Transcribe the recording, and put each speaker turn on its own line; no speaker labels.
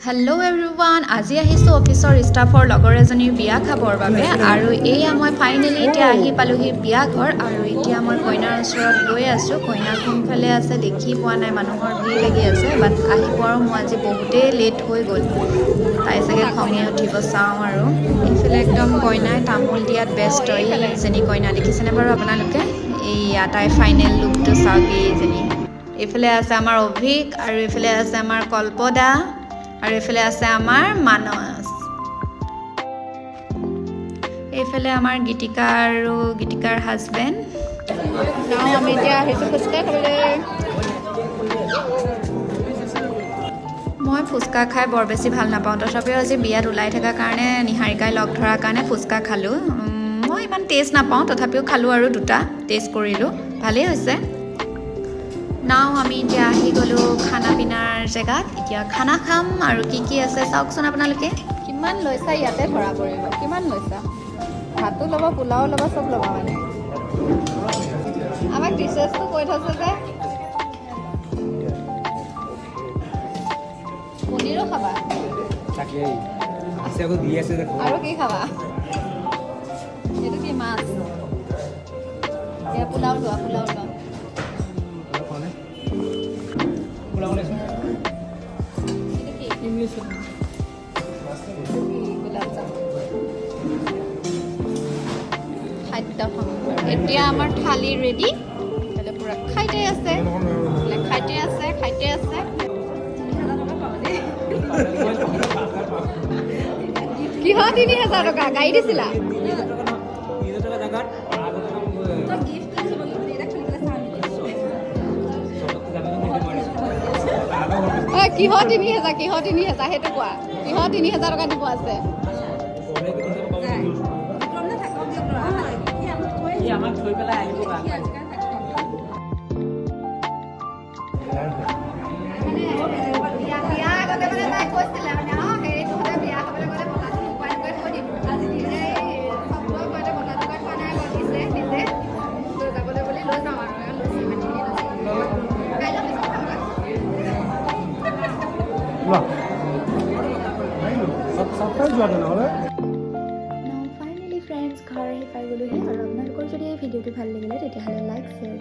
Hello' everyone, আজি আহিছোঁ অফিচৰ ষ্টাফৰ লগৰ এজনীৰ বিয়া খাবৰ বাবে আৰু এয়া মই ফাইনেলি এতিয়া আহি পালোহি বিয়া ঘৰ আৰু এতিয়া মই কইনাৰ ওচৰত গৈ আছোঁ। কইনা কোনফালে আছে দেখি পোৱা নাই, মানুহৰ ভিৰ লাগি আছে, বাট আহি পোৱাৰো মোৰ আজি বহুতেই লেট হৈ গ'ল। তাই চাগে খঙে উঠিব, চাওঁ আৰু এইফালে একদম কইনাই তামোল দিয়াত ব্যস্ত। এইজনী কইনা দেখিছেনে বাৰু আপোনালোকে? এইয়া তাইৰ ফাইনেল লুকটো চাওক। এইফালে আছে আমাৰ অভিক আৰু এইফালে আছে আমাৰ কল্পদা আৰু এইফালে আছে আমাৰ মানস। এইফালে আমাৰ গীতিকা আৰু গীতিকাৰ হাজবেণ্ড।
আমি এতিয়া আহিছোঁ ফুচকা খাবলৈ।
মই ফুচকা খাই বৰ বেছি ভাল নাপাওঁ, তথাপিও আজি বিয়াত ওলাই থকাৰ কাৰণে নিহাৰিকাই লগ ধৰাৰ কাৰণে ফুচকা খালোঁ। মই ইমান টেষ্ট নাপাওঁ, তথাপিও খালোঁ আৰু দুটা টেষ্ট কৰিলোঁ, ভালেই হৈছে। আমি এতিয়া আহি গ'লোঁ খানা পিনাৰ জেগাত। এতিয়া খানা খাম আৰু কি আছে চাওকচোন আপোনালোকে।
কিমান লৈছা ইয়াতে ধৰা পৰিব, কিমান লৈছা? ভাতো ল'ব, পোলাও ল'ব, চব ল'বা মানে। আমাক ডিছেছটো কৈ থৈছে যে পনীৰো খাবা আৰু কি খাবা? এইটো কি মাছ? এয়া পোলাও লোৱা, পোলাও লোৱা। এতিয়া আমাৰ থালি ৰেডি, পুৰা খাইতে আছে, খাইতে আছে, খাইতে আছে। কিহৰ ৩,০০০ টকা? গাড়ী দিছিলা? কিহৰ ৩,০০০? কিহৰ ৩,০০০? সেইটো কোৱা, কিহৰ ৩,০০০ টকা দিব আছে?
আমাক থৈ পেলাই আহিব
ফাইনেলি ফ্ৰেণ্ডছ, ঘৰ আহি পাই গ'লোহি আৰু আপোনালোকৰ যদি এই ভিডিঅ'টো ভাল লাগিলে তেতিয়াহ'লে লাইক, শ্বেয়াৰ